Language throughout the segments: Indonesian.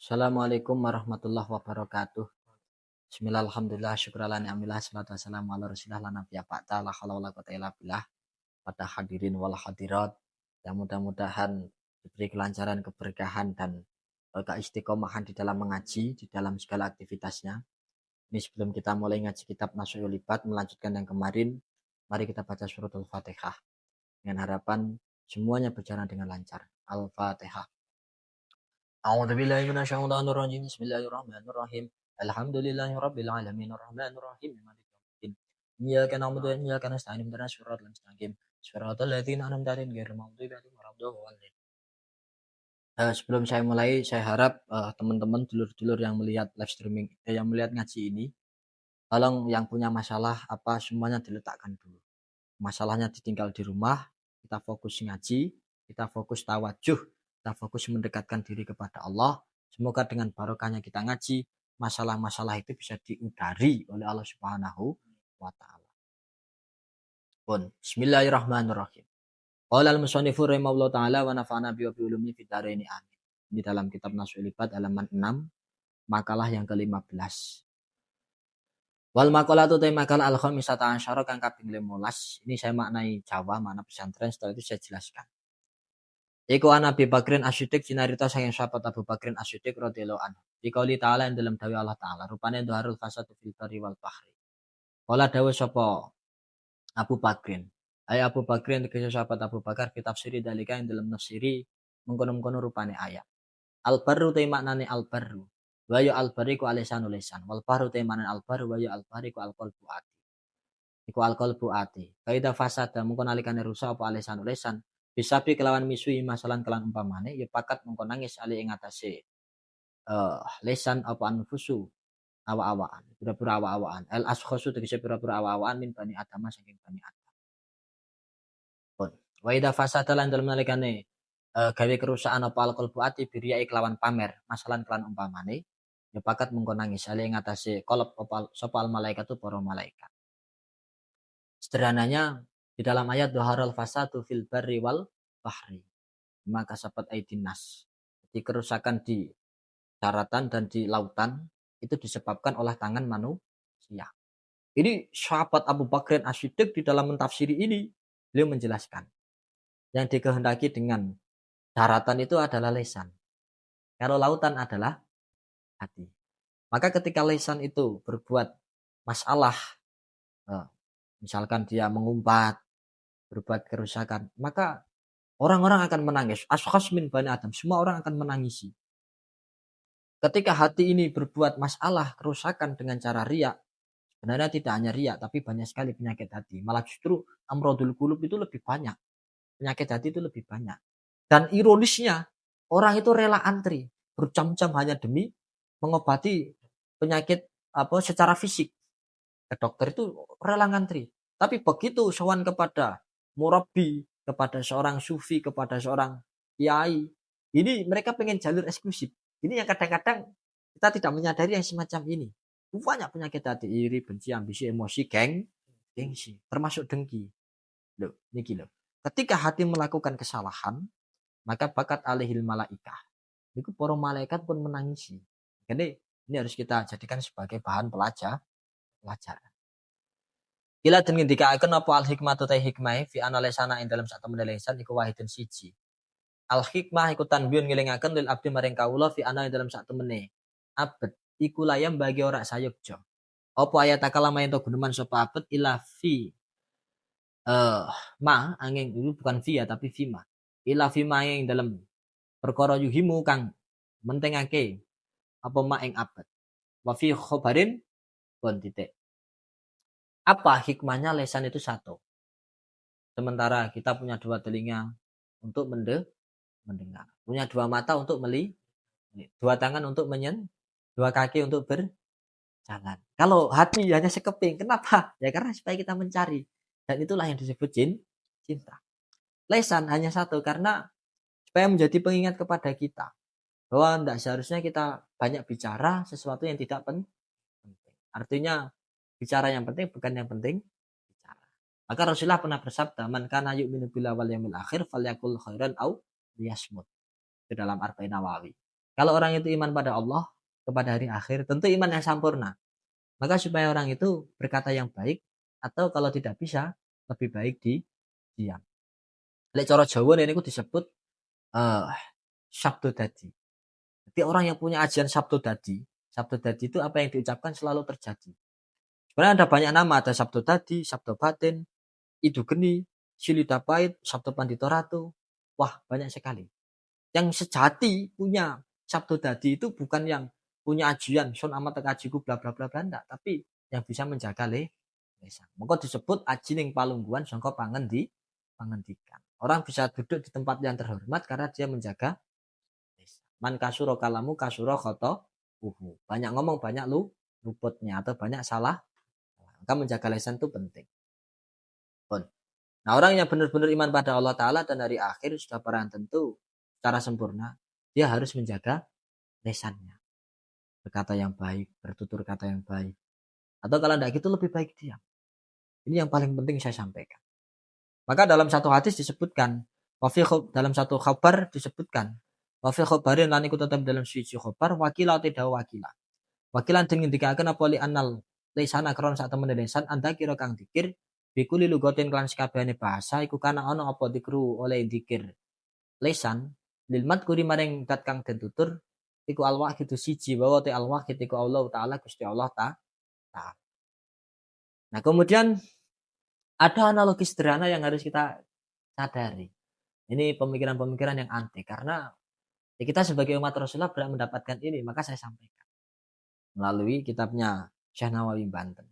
Assalamualaikum warahmatullahi wabarakatuh. Bismillah, alhamdulillah, syukurallah, ni'amillah, salatu wassalamu ala rasulillah, lana biya ba'da, la hawla wala quwwata illa billah. Pada hadirin wal hadirat, yang mudah-mudahan diberi kelancaran, keberkahan, dan keistiqomahan di dalam mengaji, di dalam segala aktivitasnya. Ini sebelum kita mulai ngaji kitab Nashul Libat, melanjutkan yang kemarin, mari kita baca suratul Fatihah. Dengan harapan semuanya berjalan dengan lancar. Al-Fatihah. A'udzubillahi minasyaitonir rajim. Bismillahirrahmanirrahim. Alhamdulillahirabbil alamin arrahmanir rahim maliki yaumiddin. Iyyaka na'budu wa iyyaka nasta'in ihdinas siratal mustaqim. Shiratal ladzina an'amta 'alaihim ghairil maghdubi 'alaihim waladdallin. Sebelum saya mulai, saya harap teman-teman dulur-dulur yang melihat live streaming, yang melihat ngaji ini, tolong yang punya masalah apa semuanya diletakkan dulu. Masalahnya ditinggal di rumah, kita fokus ngaji, kita fokus tawajuh, kita fokus mendekatkan diri kepada Allah. Semoga dengan barokahnya kita ngaji, masalah-masalah itu bisa diudari oleh Allah Subhanahu wa taala. Bismillahirrahmanirrahim. Qala al-musannifu rahimahullah taala wa nafa'ana bi ulumi fid dharain amin. Di dalam kitab Nashul Libat halaman 6, makalah yang ke-15. Wal maqalatu ta makalah al-khamisata asyara kang kaping 15. Ini saya maknai Jawa, makna pesantren, setelah itu saya jelaskan. Iku ana Abi Bakrin As-Siddiq sinarita saking sahabat Abu Bakrin As-Siddiq radhiyallahu anhu. Dikauli ta'ala yang dalam dawuh Allah taala, rupane dhaharul fasadu fil barri wal bahri. Kala dawuh sapa Abu Bakrin. Ay Abu Bakrin tegese sahabat Abu Bakar fi tafsiri dalika yang dalam nafsiri mengkono-mengkono rupane ayat. Al-barru te maknane al-barru. Wa ya al-bariku alisanul lisan. Wal bahru te maknane al-barru wa ya al-bariku al-qalbu ati. Iku al-qalbu ati. Kaida fasada mengko nalikane rusak apa alisanul lisan. Bisabi kelawan misui masalan kelan umpamane ya pakat mengko nangis ali ing atase lisan apa anfusu awa-awaan, pura-pura awa-awaan. El askhosu tegese pura-pura awa-awaan min bani Adam saking bani Adam. Pun. Wa idza fasada lan dalem nalikane gawe kerusakan apa alqalbu ati biria kelawan pamer, masalan kelan umpamane ya pakat mengko nangis ali ing atase qalb apa sapa al malaikatu para malaikat. Sederhananya di dalam ayat dhaharal fasadu fil barri wal bahri. Maka sahabat aidin nas. Jadi kerusakan di daratan dan di lautan itu disebabkan oleh tangan manusia. Ini sahabat Abu Bakrin As-Siddiq di dalam mentafsiri ini beliau menjelaskan yang dikehendaki dengan daratan itu adalah lisan. Kalau lautan adalah hati. Maka ketika lisan itu berbuat masalah, misalkan dia mengumpat, berbuat kerusakan, maka orang-orang akan menangis. Ashkhas min bani Adam, semua orang akan menangisi. Ketika hati ini berbuat masalah, kerusakan dengan cara riak, sebenarnya tidak hanya riak, tapi banyak sekali penyakit hati. Malah justru amrodul qulub itu lebih banyak. Penyakit hati itu lebih banyak. Dan ironisnya, orang itu rela antri berjam-jam hanya demi mengobati penyakit secara fisik. Ke dokter itu rela ngantri. Tapi begitu sowan kepada murabi, kepada seorang sufi, kepada seorang kiai, ini mereka pengen jalur eksklusif. Ini yang kadang-kadang kita tidak menyadari yang semacam ini. Banyak penyakit hati, iri, benci, ambisi, emosi, gengsi, termasuk dengki. Loh, ini loh. Ketika hati melakukan kesalahan, maka bakat alihil malaikah. Itu para malaikat pun menangisi. Jadi ini harus kita jadikan sebagai bahan pelajaran. Kila den ngendikaken apa al hikmah ta hikmah fi analisana ing dalam sak temene lisan iku wahidun siji. Al hikmah iku tanbiyun ngelingaken lil abdi maring kawula fi ana ing dalam sak temene abet iku layam bagi ora sayukja. Apa ayat kalama ento guneman sapa abet ila fi ma angin itu bukan fi ya tapi fima. Ila fima ing dalam perkara yuhimu kang mentingake apa ma ing abet. Wa fi khobarin pun titik. Apa hikmahnya lesan itu satu? Sementara kita punya dua telinga untuk mendengar. Punya dua mata untuk melihat. Dua tangan untuk dua kaki untuk berjalan. Kalau hati hanya sekeping, kenapa? Ya karena supaya kita mencari. Dan itulah yang disebut cinta. Lesan hanya satu, karena supaya menjadi pengingat kepada kita. Bahwa tidak seharusnya kita banyak bicara sesuatu yang tidak penting. Artinya bicara yang penting bukan yang penting bicara. Maka Rasulullah pernah bersabda, "Man kana yu'minu billahi wal yawmil akhir falyakul khairan aw liyasmut." Di dalam Arba'in Nawawi. Kalau orang itu iman pada Allah, kepada hari akhir, tentu iman yang sempurna. Maka supaya orang itu berkata yang baik, atau kalau tidak bisa, lebih baik diam. Lek cara Jawa ini disebut sabdo dadi. Jadi orang yang punya ajian sabdo dadi itu apa yang diucapkan selalu terjadi. Sebenarnya ada banyak nama, ada sabdo dadi, sabdo batin, idu geni, silita pait, sabdo pandito ratu. Wah, banyak sekali. Yang sejati punya sabdo dadi itu bukan yang punya ajian sun amat tekajiku bla bla bla bla, tapi yang bisa menjaga lesan. Maka disebut aji ning palungguhan sangka pangendikan. Orang bisa duduk di tempat yang terhormat karena dia menjaga lesan. Man kasuro kalamu kasuro khoto uhu. Banyak ngomong banyak luputnya atau banyak salah. Maka menjaga lesan itu penting. Nah, orang yang benar-benar iman pada Allah Ta'ala dan hari akhir sudah barang tentu secara sempurna, dia harus menjaga lesannya. Berkata yang baik, bertutur kata yang baik. Atau kalau tidak gitu lebih baik diam. Ini yang paling penting saya sampaikan. Maka dalam satu hadis disebutkan, dalam satu khabar disebutkan, wafi khabarin lan iku tetap dalam suci khabar, wakila tidak wakila. Wakilan dengan dikatakan apa li anal lesana kron saat temen lesan anda kira kang dikir bikuli lugotin kelan sekabehane bahasa iku kana ana apa dikru oleh dikir lesan lilmat kuri maring dat kang den tutur iku al-wahid siji bahwa te al-wahid iku Allah taala Gusti Allah ta. Nah, kemudian ada analogi sederhana yang harus kita sadari. Ini pemikiran-pemikiran yang anti karena ya kita sebagai umat Rasulullah berhak mendapatkan ini, maka saya sampaikan melalui kitabnya Syekh Nawawi Banten.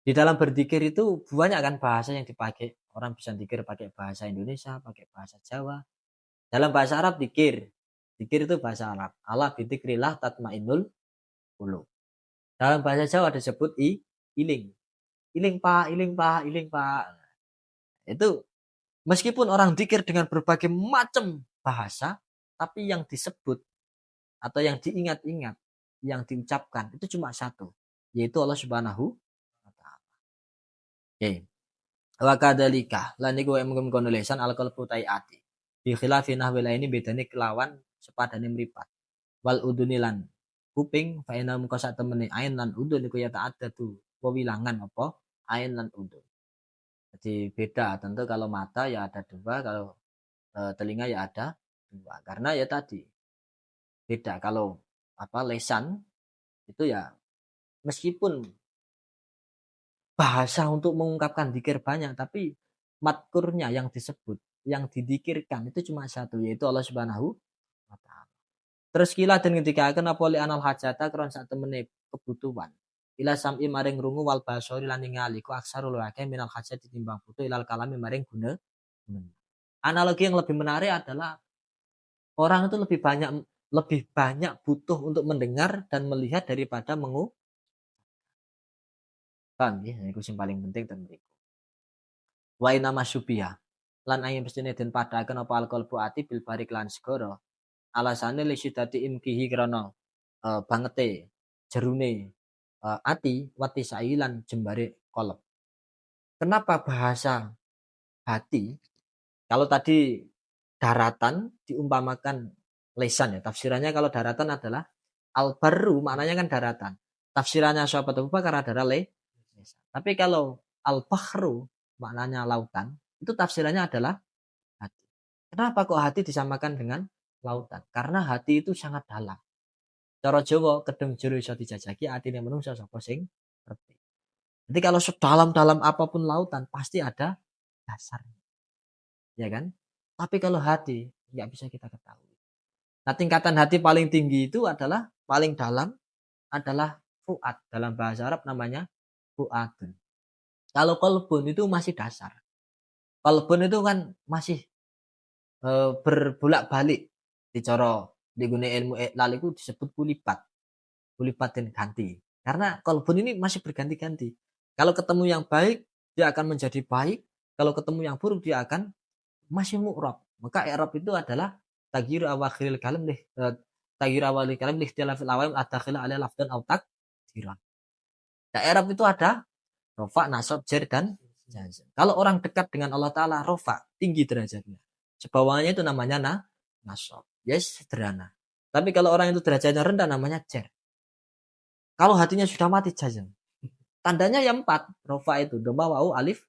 Di dalam berzikir itu banyak kan bahasa yang dipakai. Orang bisa zikir pakai bahasa Indonesia, pakai bahasa Jawa. Dalam bahasa Arab zikir. Zikir itu bahasa Arab. Allah bidzikrillah tatmainnul qulub. Dalam bahasa Jawa disebut iling. Iling pak, iling pak, iling pak. Itu meskipun orang zikir dengan berbagai macam bahasa, tapi yang disebut atau yang diingat-ingat, yang diucapkan itu cuma satu, yaitu Allah Subhanahu wa taala. Oke. Wa kadzalika lan iku mung lesan al-qalbu tai ati. Bi khilafi nahwil ini bedane kelawan sepadane mripat. Wal uduni lan kuping fa inna muka sak temene ain lan udun iku ya ta'addatu wewilangan apa ain lan udun. Jadi beda tentu kalau mata ya ada dua, kalau telinga ya ada dua. Karena ya tadi beda kalau lesan itu ya meskipun bahasa untuk mengungkapkan dzikir banyak tapi matkurnya yang disebut yang didikirkan itu cuma satu, yaitu Allah Subhanahu wa taala. Terus kila dan ketika akan apa li anal hajata kron sak temene kebutuhan ila sam'i maring rungu wal basori lan ningali ku aksarul waqi minal hajat ditimbang butuh ilal kalami maring guna. Analogi yang lebih menarik adalah orang itu lebih banyak butuh untuk mendengar dan melihat daripada paham ya, itu yang paling penting dan berikut. Wa inna masyubiha lan ayam mestine den padhaken apa alqalbu ati bil barik lan segara. Alasane li sidati imkihi krana bangete jerune ati wati sailan jembare kolep. Kenapa bahasa hati? Kalau tadi daratan diumpamakan lesan ya. Tafsirannya kalau daratan adalah al-barru maknanya kan daratan. Tafsirannya sahabat Abu Bakar adalah lesan. Tapi kalau al-bahru maknanya lautan, itu tafsirannya adalah hati. Kenapa kok hati disamakan dengan lautan? Karena hati itu sangat dalam. Cara Jawa kedeng jero iso dijajaki, atine menungsa sapa sing ngerti. Jadi kalau sedalam-dalam apapun lautan pasti ada dasarnya. Ya kan? Tapi kalau hati nggak bisa kita ketahui. Nah, tingkatan hati paling tinggi itu adalah paling dalam adalah fuad. Dalam bahasa Arab namanya fuadun. Kalau qalbun itu masih dasar. Qalbun itu kan masih berbolak-balik. Dicara digune ilmu iqlal itu disebut kulipat. Kulipat dan ganti. Karena qalbun ini masih berganti-ganti. Kalau ketemu yang baik, dia akan menjadi baik. Kalau ketemu yang buruk, dia akan masih mu'rab. Maka i'rab itu adalah taghyir awakhiril kalam taghyir awalil kalam li ikhtilafil awam adakhila ala lafdan aw takdiran. Nah, i'rab itu ada rafa, nasab, jar dan jazm. Kalau orang dekat dengan Allah taala rafa, tinggi derajatnya. Sebawahnya itu namanya nasab. Yes, sederhana. Tapi kalau orang itu derajatnya rendah namanya jer. Kalau hatinya sudah mati jazm. Tandanya yang 4, rofa itu domba wau alif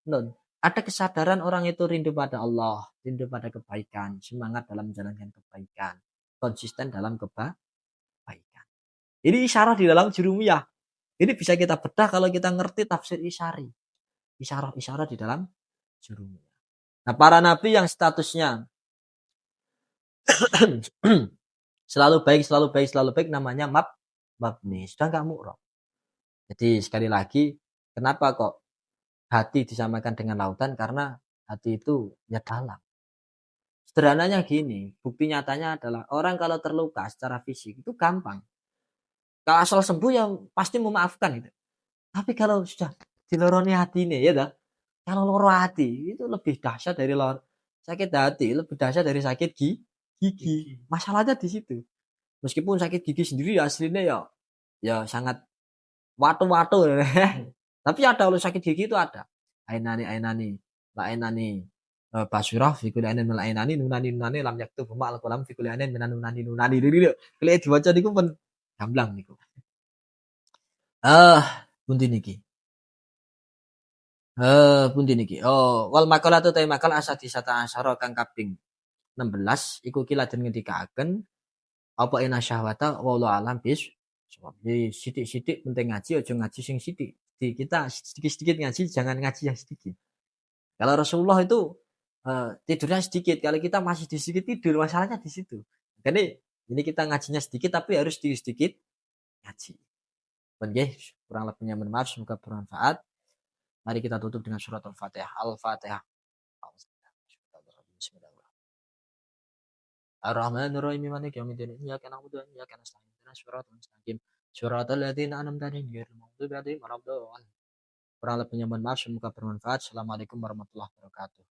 nun. Ada kesadaran orang itu rindu pada Allah, rindu pada kebaikan, semangat dalam menjalankan kebaikan, konsisten dalam kebaikan. Ini isyarah di dalam jurumiyah. Ini bisa kita bedah kalau kita ngerti tafsir isyari. Isyarah di dalam jurumiyah. Nah, para nabi yang statusnya selalu baik namanya mabni, sudah enggak mu'rab. Jadi sekali lagi, kenapa kok hati disamakan dengan lautan? Karena hati itu ya dalam. Sederhananya gini, bukti nyatanya adalah orang kalau terluka secara fisik itu gampang. Kalau asal sembuh ya pasti memaafkan gitu. Tapi kalau sudah diloroni hati ini ya dah. Kalau loro hati itu lebih dahsyat dari sakit hati, lebih dahsyat dari sakit gigi. Masalahnya di situ. Meskipun sakit gigi sendiri aslinya ya sangat watu-watu. Tapi ada kalau sakit gigi itu ada. Ainani, la ainani basyirah fi kulli ainin min ainani nunani lam yaktub ma al qalam fi kulli ainin min nunani. Kalau diwaca niku pun gamblang niku. Pundi niki. Pundi niki. Oh, wal maqalatu ta maqal asadisata asyara kang kaping 16 iku kiladen ngendikaken apa ina syahwata wallahu alam bis. Sebab sithik-sithik penting ngaji aja ngaji sing sithik. Kita sedikit-sedikit ngaji jangan ngaji yang sedikit. Kalau Rasulullah itu tidurnya sedikit, kalau kita masih di sedikit tidur, masalahnya di situ. Jadi ini kita ngajinya sedikit tapi harus sedikit ngaji. Nggih, kurang lebihnya mohon maaf, semoga bermanfaat. Mari kita tutup dengan surat Al-Fatihah. Al-Fatihah. Ar-Rahmanir-Rahim maliki yaumiddin. Iyyaka na'budu wa iyyaka nasta'in. Ihdinas siratal mustaqim. Siratal ladzina an'amta 'alaihim ghairil maghdubi 'alaihim waladdallin. Kurang lebihnya mohon maaf, semoga bermanfaat. Assalamualaikum warahmatullahi wabarakatuh.